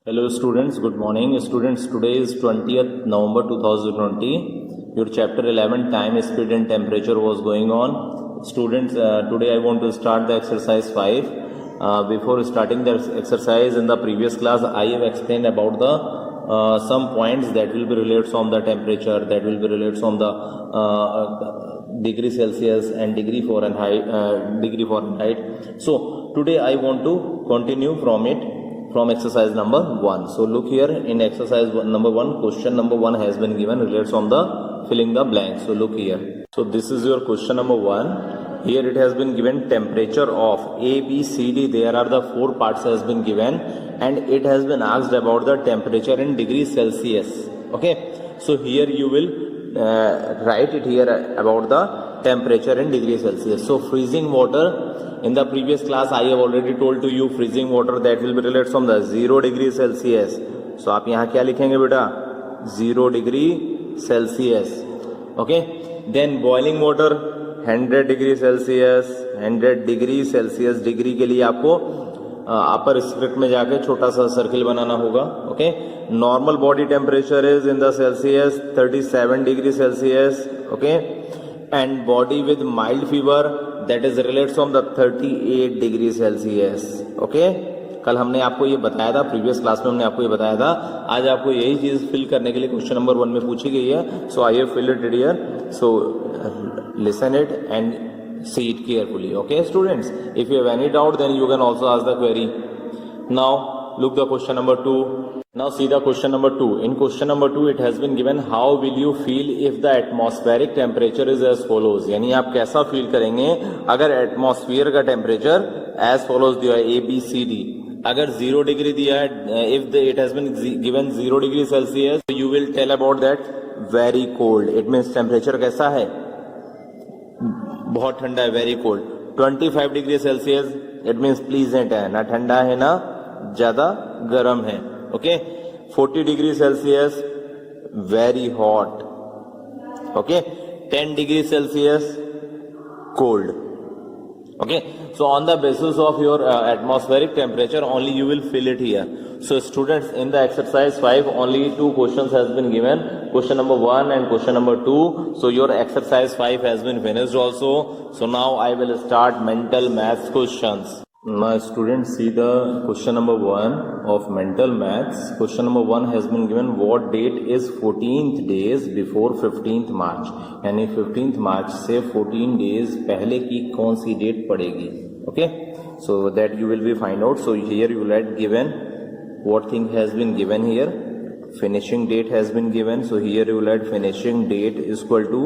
Hello students, good morning. Students, today is 20th November 2020. Your chapter 11 time, speed and temperature was going on. Students, today I want to start the exercise 5. Before starting the exercise in the previous class, I have explained about the some points that will be related from the temperature, that will be related from the degree Celsius and degree Fahrenheit. So today I want to continue from it. From exercise number 1. So look here in exercise number 1, question number 1 has been given relates on the filling the blank. So look here. So this is your question number 1. Here it has been given temperature of A, B, C, D. There are the 4 parts has been given and it has been asked about the temperature in degree Celsius. Okay. So here you will write it here about the temperature in degree Celsius. So freezing water. In the previous class, I have already told to you freezing water that will be related from the 0 degree Celsius. So आप यहाँ क्या लिखेंगे बेटा 0 degree Celsius. Okay. Then boiling water 100 degree Celsius. 100 degree Celsius degree के लिए आपको अपर script में जाके छोटा सा सर्किल बनाना होगा. Okay. Normal body temperature is in the Celsius 37 degree Celsius. Okay. And body with mild fever that is related from the 38 degree Celsius. Okay. कल हमने आपको ये बताया था, प्रीवियस क्लास में हमने आपको ये बताया था. आज आपको यही चीज फिल करने के लिए क्वेश्चन नंबर 1 में पूछी गई है. So I have filled it here. So listen it and see it carefully. Okay students, if you have any doubt then you can also ask the query. Now look the question number 2. Now see the question number 2. In question number 2 it has been given how will you feel if the atmospheric temperature is as follows. यानी आप कैसा feel करेंगे अगर atmosphere का temperature as follows दिया है A B C D. अगर 0 degree दिया है, if it has been given 0 degree Celsius, you will tell about that very cold. It means temperature कैसा है, बहुत ठंडा है, very cold. 25 degree Celsius it means pleasant है, ना ठंडा है ना ज्यादा गर्म है. Okay. 40 degree Celsius very hot. Okay. 10 degree Celsius cold. Okay, so on the basis of your atmospheric temperature only you will fill it here. So students, in the exercise 5 only 2 questions has been given, question number 1 and question number 2. So your exercise 5 has been finished also. So now I will start mental maths questions. Now students, see the question number 1 of mental maths. Question number 1 has been given what date is 14th days before 15th March. यानी 15th March से 14 days पहले की कौन सी date पड़ेगी. Okay, so that you will be find out. So here you will write given what thing has been given here. Finishing date has been given. So here you will write finishing date is equal to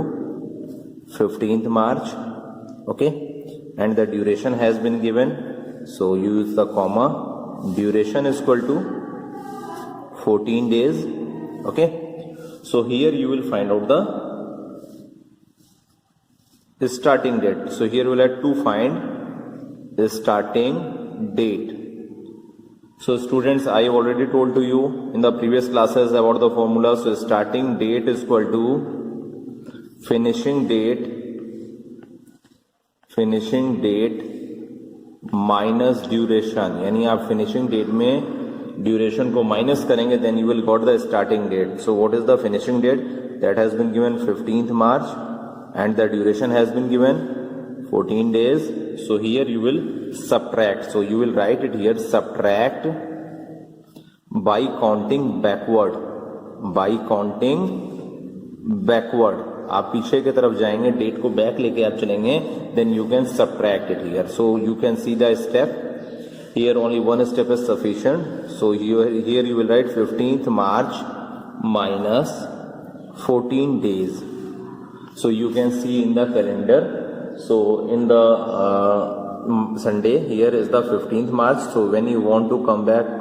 15th March. Okay, and the duration has been given. So use the comma. Duration is equal to 14 days. Okay. So here you will find out the starting date. So here we will have to find the starting date. So students, I have already told to you in the previous classes about the formula. So starting date is equal to finishing date minus duration. यानी आप finishing date में duration को minus करेंगे then you will got the starting date. So what is the finishing date that has been given 15th March and the duration has been given 14 days. So here you will subtract. So you will write it here, subtract by counting backward. By counting backward. आप पीछे की तरफ जाएंगे, date को back लेके आप चलेंगे, then you can subtract it here. So you can see the step here. Only one step is sufficient. So here you will write 15th March minus 14 days. So you can see in the calendar. So in the Sunday here is the 15th March. So when you want to come back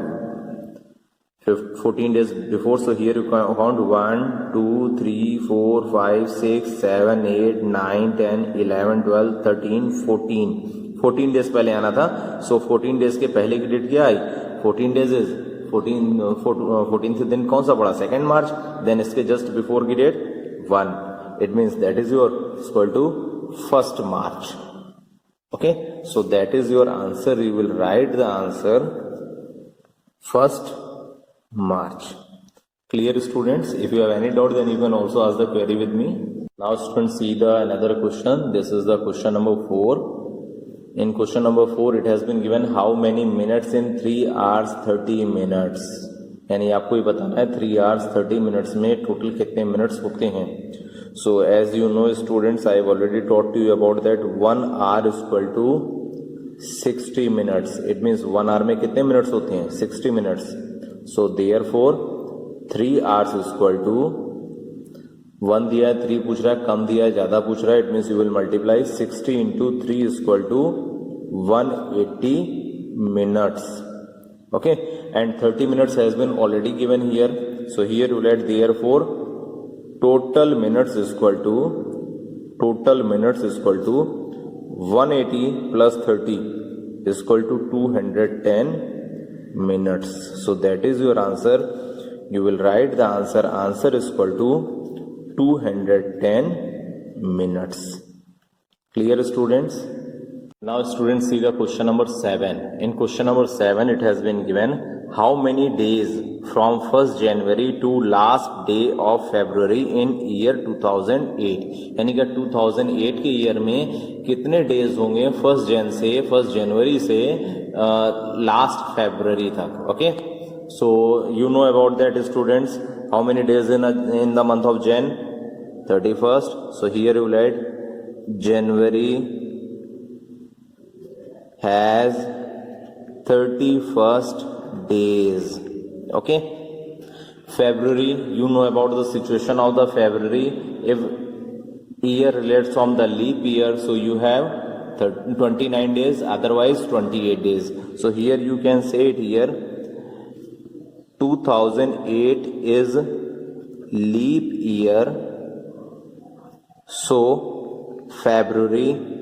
14 days before, so here you count 1 2 3 4 5 6 7 8 9 10 11 12 13 14 days पहले आना था. सो 14 days के पहले की date क्या आई, 14 days is 14th दिन कौन सा पड़ा, 2nd March. देन इसके जस्ट बिफोर की date 1. It means that is your equal to 1st March. Okay, so that is your answer. You will write the answer 1st March. Clear, students? If you have any doubt, then you can also ask the query with me. Now students, see the another question. This is the question number 4. In question number 4, it has been given how many minutes in 3 hours 30 minutes. यानी आपको ये बताना है 3 hours 30 minutes में total कितने minutes होते हैं. So as you know students, I have already taught you about that 1 hour is equal to 60 minutes. It means 1 hour में कितने मिनट्स होते हैं? 60 minutes. So therefore 3 hours is equal to 1 दिया है, 3 पूछ रहा है, कम दिया है, ज्यादा पूछ रहा है. It means you will multiply 60 into 3 is equal to 180 minutes. Okay, and 30 minutes has been already given here. So here you let therefore total minutes is equal to 180 plus 30 is equal to 210 minutes. So that is your answer. You will write the answer. Answer is equal to 210 minutes. Clear, students? Now students, see the question number 7. In question number 7, it has been given how many days from 1st January to last day of February in year 2008. यानी कि 2008 के year में कितने days होंगे 1st जनवरी से last February तक. Okay, so you know about that students. How many days in the month of Jan? 31st. So here you write January has 31st days. Okay, February, you know about the situation of the February. If year relates from the leap year, so you have 29 days, otherwise 28 days. So here you can say it here, 2008 is leap year, so February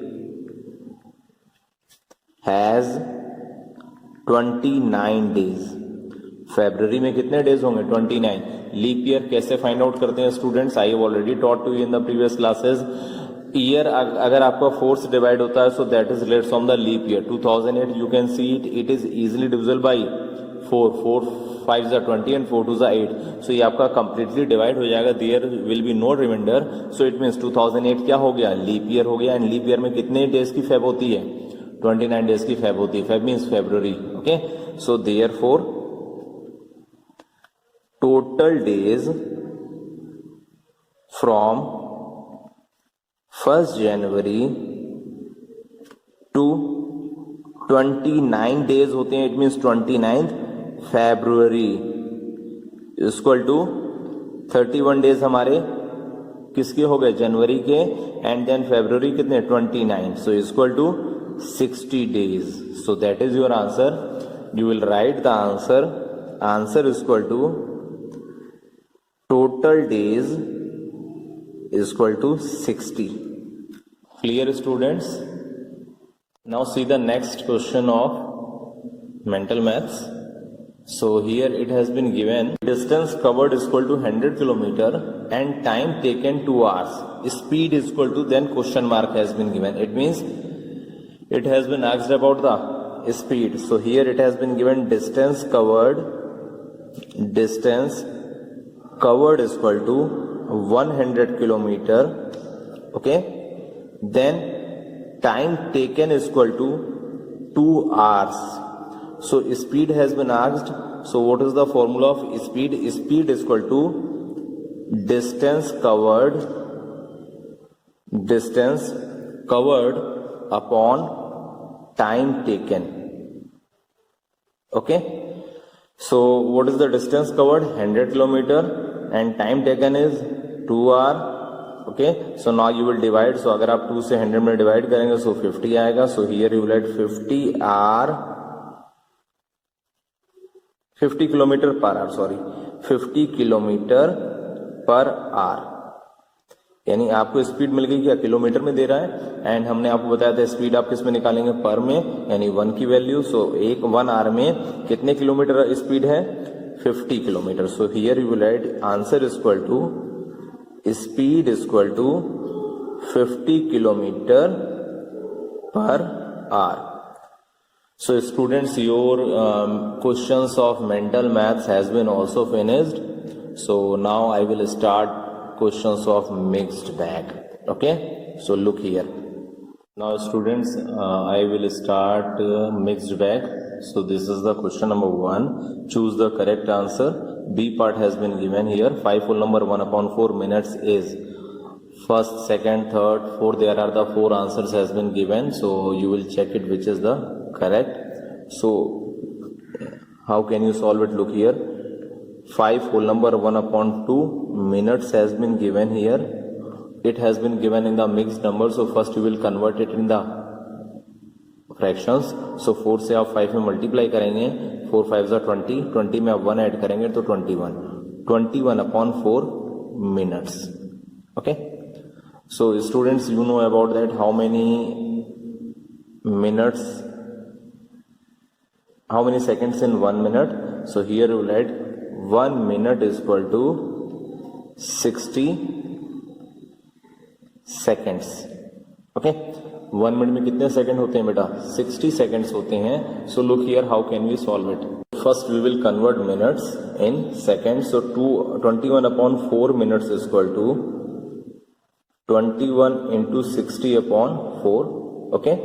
has 29 days. February में कितने days होंगे? 29. Leap year कैसे find out करते हैं students? I have already taught to you in the previous classes. Year अगर आपका 4 से divide होता है, so that is related from the leap year. 2008 you can see it is easily divisible by 4 5 20 and 4 2 8. So ये आपका completely divide हो जाएगा. There will be no reminder. So it means 2008 क्या हो गया? लीप ईयर हो गया. एंड लीप ईयर में कितने डेज की फेब होती है? 29 डेज की फेब होती है. Feb means February. Okay, so therefore total days from 1st January to 29 days होते हैं. It means 29th February equal to 31 days हमारे किसके हो गए? जनवरी के. एंड देन फेब्रुवरी कितने? 29. So equal to 60 days. So that is your answer. You will write the answer. Answer is equal to total days is equal to 60. Clear, students? Now see the next question of mental maths. So here it has been given distance covered is equal to 100 kilometer and time taken 2 hours. Speed is equal to, then question mark has been given. It means it has been asked about the speed. So here it has been given distance covered is equal to 100 kilometer. Okay, then time taken is equal to 2 hours. So speed has been asked. So what is the formula of speed? Speed is equal to distance covered upon time taken. Okay, so what is the distance covered? 100 kilometer and time taken is 2 hour. Okay, so now you will divide. So अगर आप 2 से 100 में divide करेंगे, so 50 आएगा. So here you will add 50 kilometre per our. Sorry, 50 kilometre per our. यानी आपको speed मिल गई क्या? किलोमीटर में दे रहा है. एंड हमने आपको बताया था स्पीड आप किस में निकालेंगे? पर में, यानी 1 की वैल्यू. सो 1 आवर में कितने किलोमीटर स्पीड है? 50 kilometre. So here you will write answer is equal to speed is equal to 50 kilometre per hour. So students, your questions of mental maths has been also finished. So now I will start questions of mixed bag. Okay, so look here. Now students, I will start mixed bag. So this is the question number 1. Choose the correct answer. B part has been given here. 5 full number 1/4 minutes is first, second, third, fourth. There are the 4 answers has been given. So you will check it which is the correct. So how can you solve it? Look here. 5 whole number 1/2 minutes has been given here. It has been given in the mixed number. So first you will convert it in the fractions. So 4 से आप 5 में multiply करेंगे. 4 5 20. 20 में आप 1 add करेंगे तो 21. 21/4 minutes. Okay. So students, you know about that how many minutes, how many seconds in 1 minute. So here you will add 1 minute is equal to 60 seconds. Okay, 1 minute में कितने सेकंड होते हैं बेटा? 60 seconds होते हैं. So look here, how can we solve it? First we will convert minutes in seconds. So 21/4 minutes is equal to 21 into 60/4. Okay,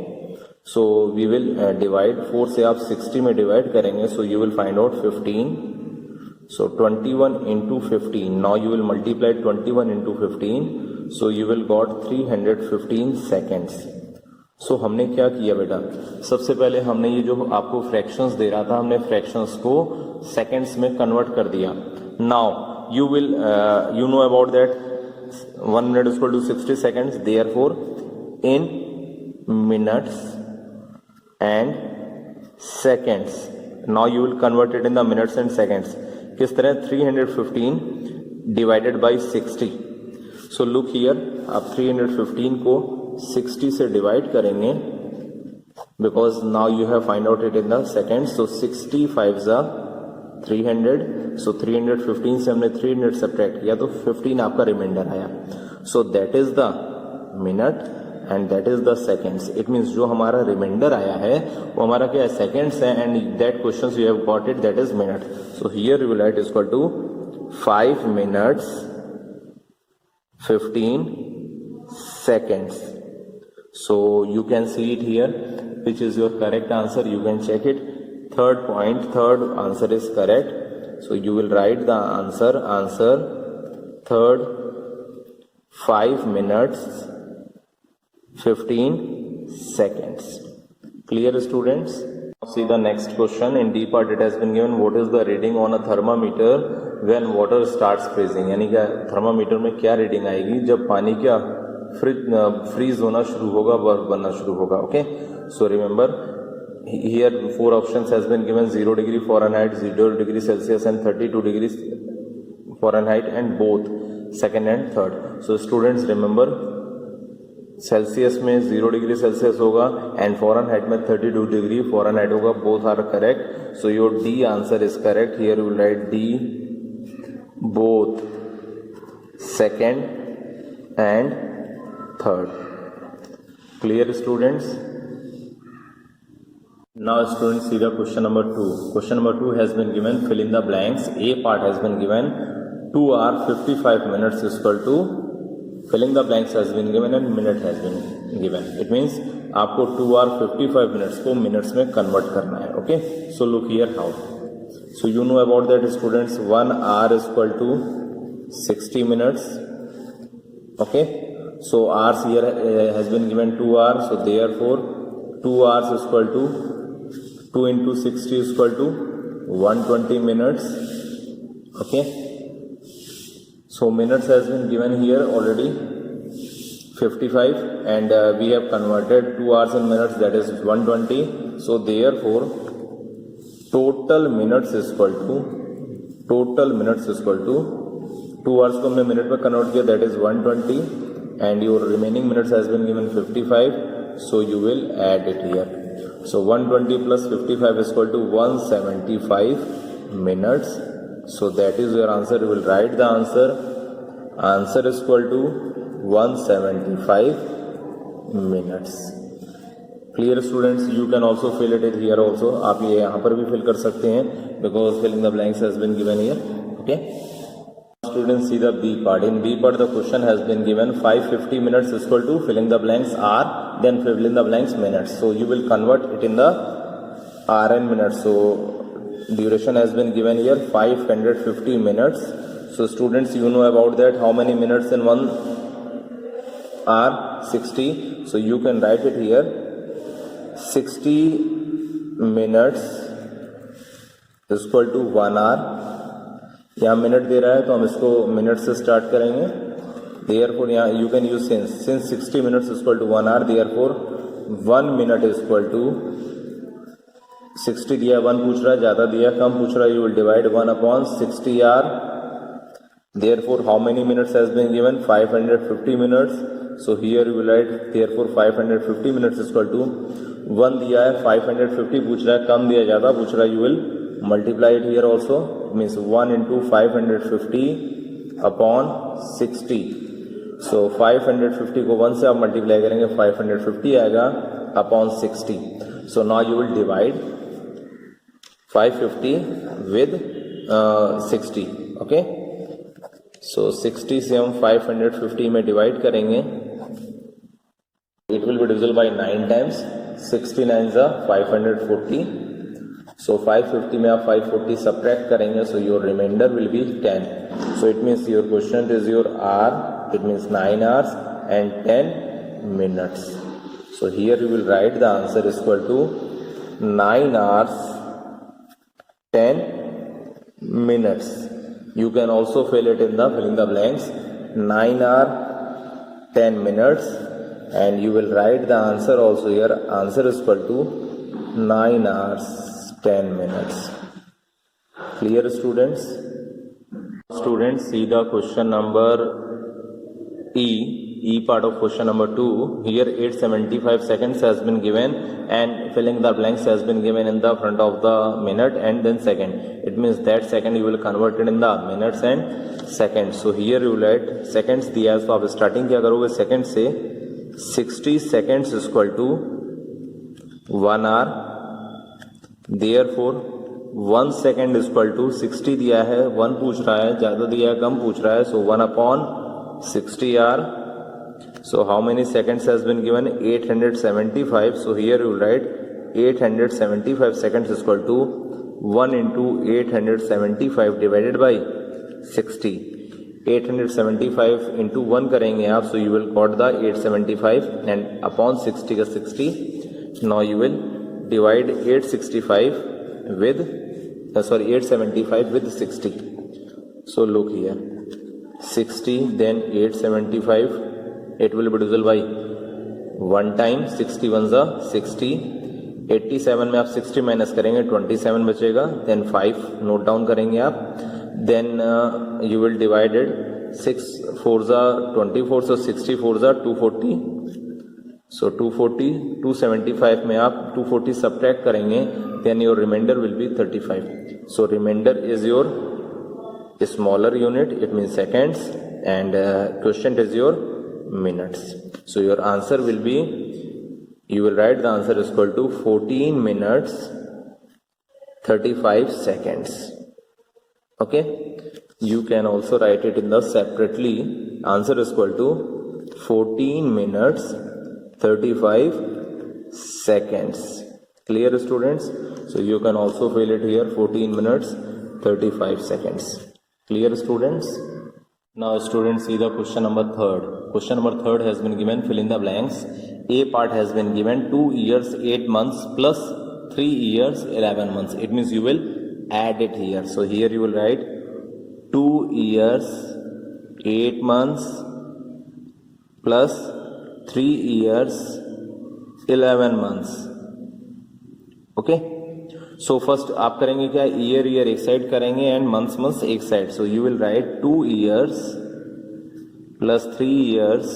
so we will divide. 4 से आप 60 में डिवाइड करेंगे. So you will find out 15. So 21 into 15. Now you will multiply 21 into 15. So you will got 315 seconds. So हमने क्या किया बेटा? सबसे पहले हमने ये जो आपको फ्रैक्शंस दे रहा था, हमने फ्रैक्शंस को सेकंड्स में कन्वर्ट कर दिया. Now you will you know about that 1 minute is equal to 60 seconds. Therefore in minutes and seconds, now you will convert it in the minutes and seconds. किस तरह? 315 divided by 60. So look here, आप 315 को 60 से divide करेंगे because now you have find out it in the seconds. So 60 5s are 300. So 315 से हमने 300 subtract किया तो 15 आपका रिमाइंडर आया. So that is the minute and that is the seconds. It means जो हमारा रिमाइंडर आया है वो हमारा क्या है? सेकेंड्स है. and that questions you have got it, that is minute. So here you will write is equal to 5 minutes 15 seconds. So you can see it here, which is your correct answer. You can check it. Third point, third answer is correct. So you will write the answer third 5 minutes 15 seconds. Clear students? See the next question. In D part it has been given what is the reading on a thermometer when water starts freezing. यानी क्या thermometer में क्या reading आएगी जब पानी क्या freeze होना शुरू होगा, बर्फ बनना शुरू होगा. Okay, so remember here 4 options has been given: 0 degree Fahrenheit, 0 degree Celsius and 32 degrees Fahrenheit, and both second and third. So students remember, Celsius में 0 डिग्री सेल्सियस होगा एंड फॉरेनहाइट में 32 डिग्री फॉरेनहाइट होगा. Both are correct. So your D answer is correct. Here you will write D both second and third. Clear students? Now students see the question number 2. Question number 2 has been given, fill in the blanks. A part has been given 2 hour 55 minutes is equal to, filling the blanks has been given and minute has been given. It means आपको 2 hour 55 minutes को minutes में convert करना है. Okay, so look here how. So you know about that students. 1 hour is equal to 60 minutes. Okay, so hours here has been given 2 hours. So therefore 2 hours is equal to 2 into 60 is equal to 120 minutes. Okay, so minutes has been given here already 55 and we have converted 2 hours in minutes, that is 120. So therefore total minutes is equal to 2 hours को हमने minute में convert किया, that is 120, and your remaining minutes has been given 55. So you will add it here. So 120 plus 55 is equal to 175 minutes. So that is your answer. You will write the answer. Answer is equal to 175 minutes. Clear students, you can also fill it here also, आप ये यहाँ पर भी fill कर सकते हैं because filling the blanks has been given here. Okay students, see the B part. In B part the question has been given 550 minutes is equal to filling the blanks R, then fill in the blanks minutes. So you will convert it in the R and minutes. So duration has been given here 550 minutes. So students, you know about that, how many minutes in 1 hour? 60. So you can write it here 60 minutes is equal to 1 hour. यहाँ minute दे रहा है तो हम इसको minute से start करेंगे. Therefore यहाँ you can use since 60 minutes is equal to 1 hour, therefore 1 minute is equal to 60 दिया, 1 पूछ रहा है, ज्यादा दिया कम पूछ रहा है, you will divide 1 upon 60 hour. Therefore how many minutes has been given? 550 minutes. So here you will write therefore 550 minutes is equal to 1 दिया है, 550 पूछ रहा है, कम दिया ज्यादा पूछ रहा है, you will multiply it here also, means 1 into 550 upon 60. so 550 को 1 से आप मल्टीप्लाई करेंगे 550 आएगा upon 60. so now you will divide 550 with 60. okay, so 60 से हम 550 में डिवाइड करेंगे, it will be divisible by 9 times. 60 9s are 540. So 550 में आप 540 subtract करेंगे, so your remainder will be 10. So it means your quotient is your R, it means 9 hours and 10 minutes. So here you will write the answer is equal to 9 hours 10 minutes. You can also fill it in the filling the blanks 9 hour 10 minutes, and you will write the answer also here. Answer is equal to 9 hours 10 minutes. Clear students? Students, see the question number E part of question number 2. Here 875 seconds has been given and filling the blanks has been given in the front of the minute and then second. It means that second you will convert it in the minutes and seconds. So here you will write seconds दिया है, तो आप starting क्या करोगे second से. 60 seconds is equal to 1 hour. Therefore 1 second is equal to 60 दिया है, 1 पूछ रहा है, ज्यादा दिया है, कम पूछ रहा है, so 1 upon 60 hour. so how many seconds has been given? 875. so here you will write 875 seconds is equal to 1 into 875 divided by 60. 875 into 1 करेंगे आप, so you will got the 875 and upon 60 का 60. now you will divide 865 with 875 with 60. so look here 60 then 875, it will be divisible by 1 time. 60 1s are 60. 87 में आप 60 minus करेंगे 27 बचेगा, then 5 note down करेंगे आप, then you will divide it 6 4s are 24, so 60 4s are 240. so 240 275 में आप 240 subtract करेंगे, then your remainder will be 35. so remainder is your smaller unit, it means seconds, and quotient is your minutes. so your answer will be, you will write the answer is equal to 14 minutes 35 seconds. okay, you can also write it in the separately. Answer is equal to 14 minutes 35 seconds. Clear students? so you can also fill it here 14 minutes 35 seconds. Clear students? now students, see the question number 3rd. question number 3rd has been given, fill in the blanks. A part has been given 2 years 8 months plus 3 years 11 months. it means you will add it here. so here you will write 2 years 8 months plus 3 years 11 months. okay, so first आप करेंगे क्या, year year एक side करेंगे and months months एक side. So you will right 2 years plus 3 years,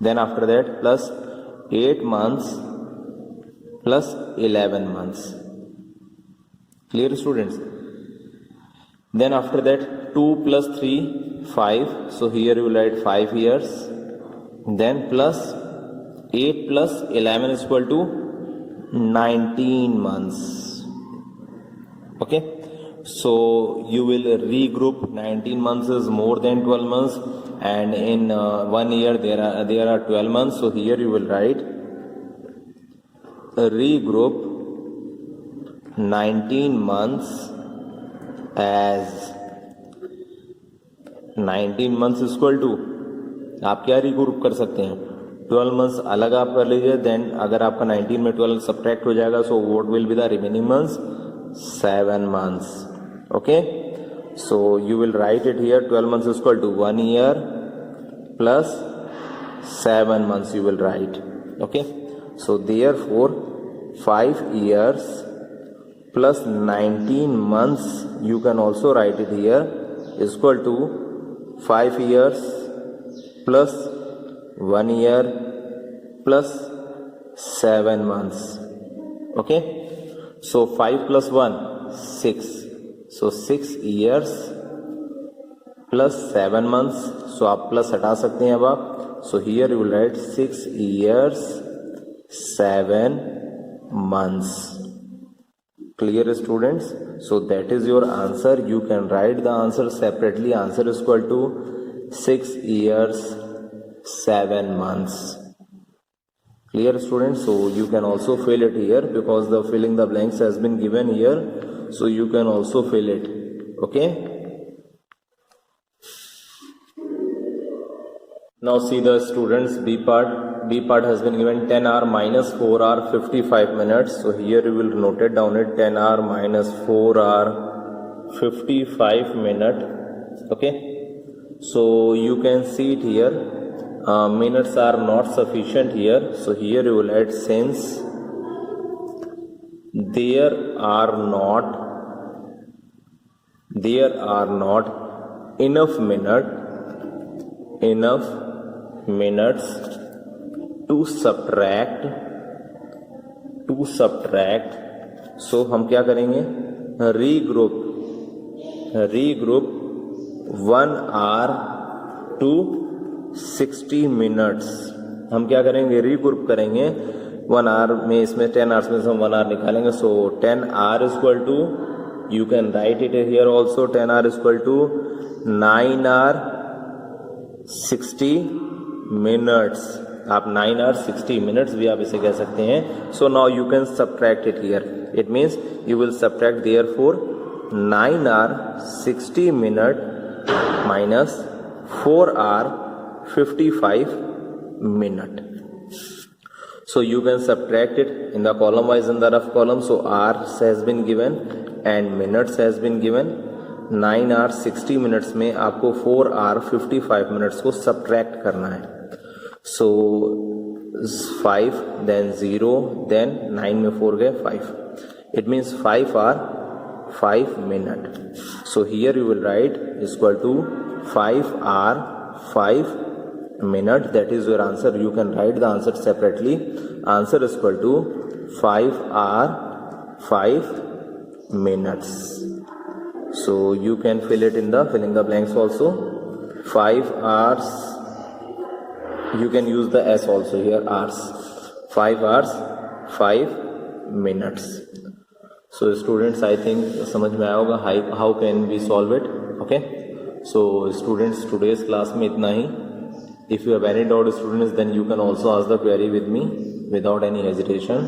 then after that plus 8 months plus 11 months. Clear students? then after that 2 plus 3 5, so here you will write 5 years, then plus 8 plus 11 is equal to 19 months. Okay, so you will regroup. 19 months is more than 12 months, and in 1 year there are 12 months. So here you will write regroup 19 months as 19 months is equal to, आप क्या regroup कर सकते हैं, 12 months अलग आप कर लीजिए, then अगर आपका 19 में 12 सब्ट्रैक्ट हो जाएगा, so what will be the remaining months, 7 months. Okay, so you will write it here 12 months is equal to 1 year plus 7 months you will write. Okay, so therefore 5 years plus 19 months you can also write it here is equal to 5 years plus 1 year plus 7 months. Okay, so 5 plus 1 6, so 6 years plus 7 months. So आप plus हटा सकते हैं अब आप. So here you will write 6 years 7 months. Clear students? So that is your answer. You can write the answer separately. Answer is equal to 6 years 7 months. Clear students? So you can also fill it here because the filling the blanks has been given here, so you can also fill it. Okay, now see the students B part. B part has been given 10 hour minus 4 hour 55 minutes. So here you will note it down it 10 hour minus 4 hour 55 minute. Okay, so you can see it here. Minutes are not sufficient here. So here you will add since there are not enough minutes to subtract. So हम क्या करेंगे, regroup 1 hour to 60 minutes. हम क्या करेंगे, regroup करेंगे 1 hour में, इसमें 10 hours में से हम 1 hour निकालेंगे. So 10 hour is equal to, you can write it here also, 10 hour is equal to 9 hour 60 minutes. आप 9 hours 60 minutes भी आप इसे कह सकते हैं. So now you can subtract it here. It means you will subtract therefore 9 hour 60 minute minus 4 hour 55 minute. So you can subtract it in the column wise in the rough column. So hours has been given and minutes has been given. 9 hour 60 minutes में आपको 4 hour 55 minutes को subtract करना है. So 5 then 0 then 9 में 4 गए 5. It means 5 hour 5 minute. So here you will write is equal to 5 hour 5 minute. That is your answer. You can write the answer separately. Answer is equal to 5 hour 5 minutes. So you can fill it in the filling the blanks also. 5 hours. You can use the S also here, hours. 5 hours 5 minutes. So students, I think समझ में आया होगा how can we solve it. Okay, so students, today's class में इतना ही. If you have any doubt students, then you can also ask the query with me without any hesitation.